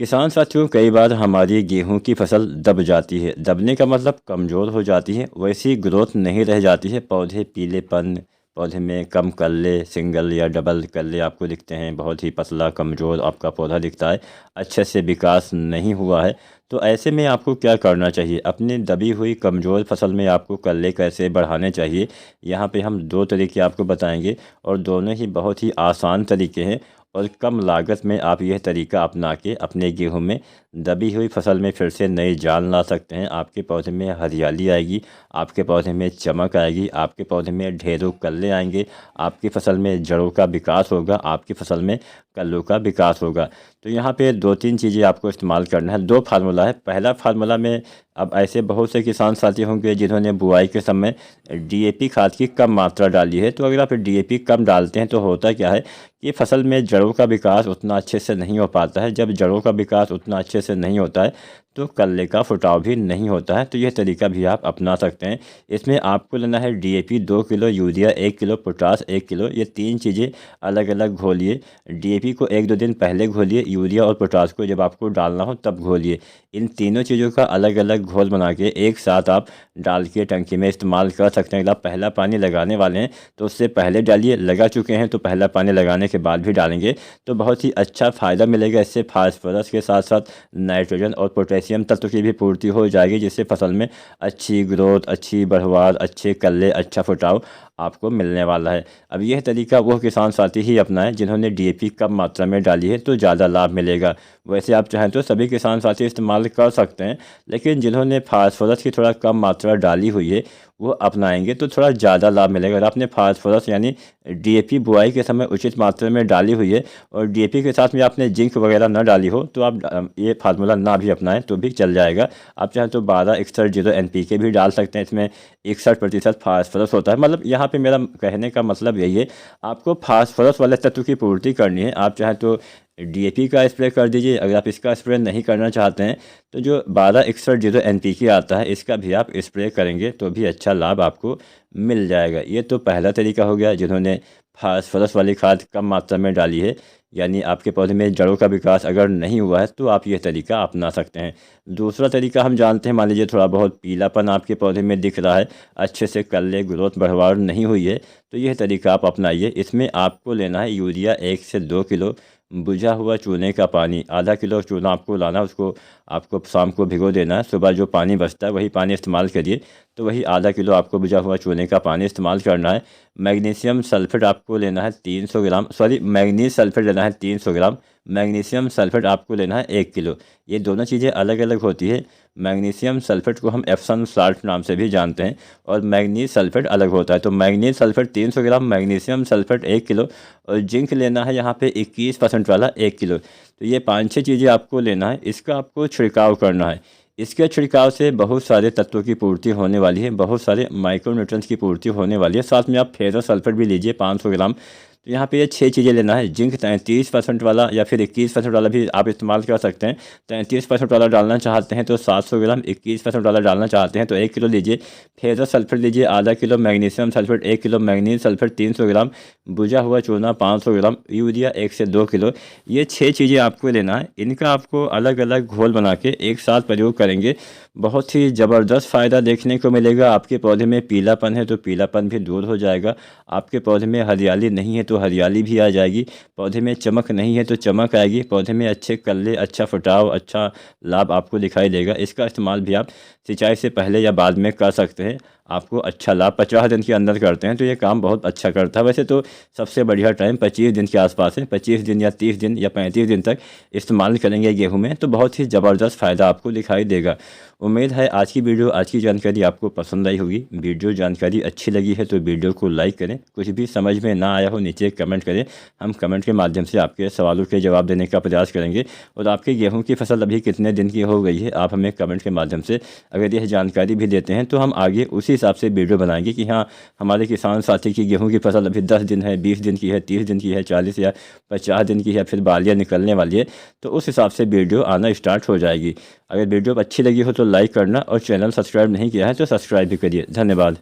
किसान साथियों, कई बार हमारी गेहूं की फसल दब जाती है। दबने का मतलब कमज़ोर हो जाती है, वैसी ग्रोथ नहीं रह जाती है। पौधे पीलेपन, पौधे में कम कल्ले, सिंगल या डबल कल्ले आपको दिखते हैं। बहुत ही पतला कमज़ोर आपका पौधा दिखता है, अच्छे से विकास नहीं हुआ है। तो ऐसे में आपको क्या करना चाहिए? अपनी दबी हुई कमज़ोर फसल में आपको कल्ले कैसे बढ़ाने चाहिए, यहाँ पे हम दो तरीके आपको बताएंगे और दोनों ही बहुत ही आसान तरीके हैं। और कम लागत में आप यह तरीका अपना के अपने गेहूं में दबी हुई फसल में फिर से नई जान ला सकते हैं। आपके पौधे में हरियाली आएगी, आपके पौधे में चमक आएगी, आपके पौधे में ढेरों कल्ले आएंगे, आपकी फसल में जड़ों का विकास होगा, आपकी फसल में कल्लों का विकास होगा। तो यहाँ पे दो तीन चीज़ें आपको इस्तेमाल करना है। दो फार्मूला है। पहला फार्मूला में अब ऐसे बहुत से किसान साथी होंगे जिन्होंने बुआई के समय डीएपी खाद की कम मात्रा डाली है। तो अगर आप डीएपी कम डालते हैं तो होता क्या है कि फसल में जड़ों का विकास उतना अच्छे से नहीं हो पाता है। जब जड़ों का विकास उतना अच्छे से नहीं होता है तो कल्ले का फुटाव भी नहीं होता है। तो यह तरीका भी आप अपना सकते हैं। इसमें आपको लेना है DAP 2 kilo, urea 1 kilo, potash 1 kilo. ये तीन चीज़ें अलग अलग घोलिए। डीएपी को 1-2 दिन पहले घोलिए, यूरिया और पोटास को जब आपको डालना हो तब घोलिए। इन तीनों चीज़ों का अलग अलग घोल बना के एक साथ आप डाल के टंकी में इस्तेमाल कर सकते हैं। अगर आप पहला पानी लगाने वाले हैं तो उससे पहले डालिए, लगा चुके हैं तो पहला पानी लगाने के बाद भी डालेंगे तो बहुत ही अच्छा फ़ायदा मिलेगा। इससे फास्फोरस के साथ साथ नाइट्रोजन और पोटेशियम तत्व की भी पूर्ति हो जाएगी, जिससे फसल में अच्छी ग्रोथ, अच्छी बढ़वार, अच्छे कल्ले, अच्छा फुटाव आपको मिलने वाला है। अब यह तरीका वो किसान साथी ही अपनाएं जिन्होंने डीएपी कम मात्रा में डाली है, तो ज़्यादा लाभ मिलेगा। वैसे आप चाहें तो सभी किसान साथी इस्तेमाल कर सकते हैं, लेकिन जिन्होंने फास्फोरस की थोड़ा कम मात्रा डाली हुई है वो अपनाएंगे तो थोड़ा ज़्यादा लाभ मिलेगा। अगर आपने फास्फोरस यानी डीएपी बुआई के समय उचित मात्रा में डाली हुई है और डीएपी के साथ में आपने जिंक वगैरह न डाली हो तो आप ये फार्मूला ना भी अपनाएं तो भी चल जाएगा। आप चाहें तो 12-61-0 एनपीके भी डाल सकते हैं। इसमें 61% फास्फोरस होता है। मतलब यहाँ पे मेरा कहने का मतलब यही है, आपको फास्फोरस वाले तत्व की पूर्ति करनी है। आप चाहें तो डीएपी का स्प्रे कर दीजिए। अगर आप इसका स्प्रे नहीं करना चाहते हैं तो जो 12-61-0 एनपीके आता है इसका भी आप स्प्रे करेंगे तो भी अच्छा लाभ आपको मिल जाएगा। ये तो पहला तरीका हो गया जिन्होंने फास्फोरस वाली खाद कम मात्रा में डाली है, यानी आपके पौधे में जड़ों का विकास अगर नहीं हुआ है तो आप ये तरीका अपना सकते हैं। दूसरा तरीका हम जानते हैं, मान लीजिए थोड़ा बहुत पीलापन आपके पौधे में दिख रहा है, अच्छे से कल्ले ग्रोथ बढ़वार नहीं हुई है, तो यह तरीका आप अपनाइए। इसमें आपको लेना है यूरिया 1 से 2 किलो, बुझा हुआ चूने का पानी आधा किलो चूना आपको लाना, उसको आपको शाम को भिगो देना है। सुबह जो पानी बचता है वही पानी इस्तेमाल करिए। तो वही आधा किलो आपको बुझा हुआ चूने का पानी इस्तेमाल करना है। मैग्नीशियम सल्फेट आपको लेना है 300 ग्राम, मैग्नीज सल्फेट लेना है 300 ग्राम। मैग्नीशियम सल्फेट आपको लेना है 1 किलो। ये दोनों चीज़ें अलग अलग होती है। मैग्नीशियम सल्फेट को हम एप्सम साल्ट नाम से भी जानते हैं और मैग्नीज सल्फेट अलग होता है। तो मैग्नीज सल्फेट 300 ग्राम, मैग्नीशियम सल्फेट 1 किलो और जिंक लेना है यहाँ पे 21% वाला 1 किलो। तो ये 5-6 चीज़ें आपको लेना है। इसका आपको छिड़काव करना है। इसके छिड़काव से बहुत सारे तत्वों की पूर्ति होने वाली है, बहुत सारे माइक्रोन्यूट्रिएंट्स की पूर्ति होने वाली है। साथ में आप फेरस सल्फेट भी लीजिए 500 ग्राम। तो यहाँ पे ये 6 चीज़ें लेना है। जिंक 33% वाला या फिर 21% वाला भी आप इस्तेमाल कर सकते हैं। 33% वाला डालना चाहते हैं तो 700 ग्राम, 21% वाला डालना चाहते हैं तो 1 किलो लीजिए। फेरस सल्फेट लीजिए आधा kilo, magnesium sulphate 1 kilo, manganese sulphate 300 ग्राम, बुझा हुआ चूना 500 ग्राम, यूरिया 1 से 2 किलो। ये 6 चीज़ें आपको लेना है। इनका आपको अलग अलग घोल बना के एक साथ प्रयोग करेंगे, बहुत ही ज़बरदस्त फ़ायदा देखने को मिलेगा। आपके पौधे में पीलापन है तो पीलापन भी दूर हो जाएगा, आपके पौधे में हरियाली नहीं है तो हरियाली भी आ जाएगी, पौधे में चमक नहीं है तो चमक आएगी, पौधे में अच्छे कल्ले, अच्छा फुटाव, अच्छा लाभ आपको दिखाई देगा। इसका इस्तेमाल भी आप सिंचाई से पहले या बाद में कर सकते हैं। आपको अच्छा लाभ 50 दिन के अंदर करते हैं तो ये काम बहुत अच्छा करता है। वैसे तो सबसे बढ़िया टाइम 25 दिन के आसपास है। 25 दिन या 30 दिन या 35 दिन तक इस्तेमाल करेंगे गेहूं में तो बहुत ही ज़बरदस्त फ़ायदा आपको दिखाई देगा। उम्मीद है आज की वीडियो, आज की जानकारी आपको पसंद आई होगी। वीडियो जानकारी अच्छी लगी है तो वीडियो को लाइक करें। कुछ भी समझ में ना आया हो नीचे कमेंट करें, हम कमेंट के माध्यम से आपके सवालों के जवाब देने का प्रयास करेंगे। और आपकी गेहूँ की फसल अभी कितने दिन की हो गई है, आप हमें कमेंट के माध्यम से अगर यह जानकारी भी देते हैं तो हम आगे उसी हिसाब से वीडियो बनाएंगे कि हाँ, हमारे किसान साथी की गेहूं की फसल अभी 10 दिन है, 20 दिन की है, 30 दिन की है, 40 या 50 दिन की है, फिर बालियाँ निकलने वाली है, तो उस हिसाब से वीडियो आना स्टार्ट हो जाएगी। अगर वीडियो अच्छी लगी हो तो लाइक करना और चैनल सब्सक्राइब नहीं किया है तो सब्सक्राइब भी करिए। धन्यवाद।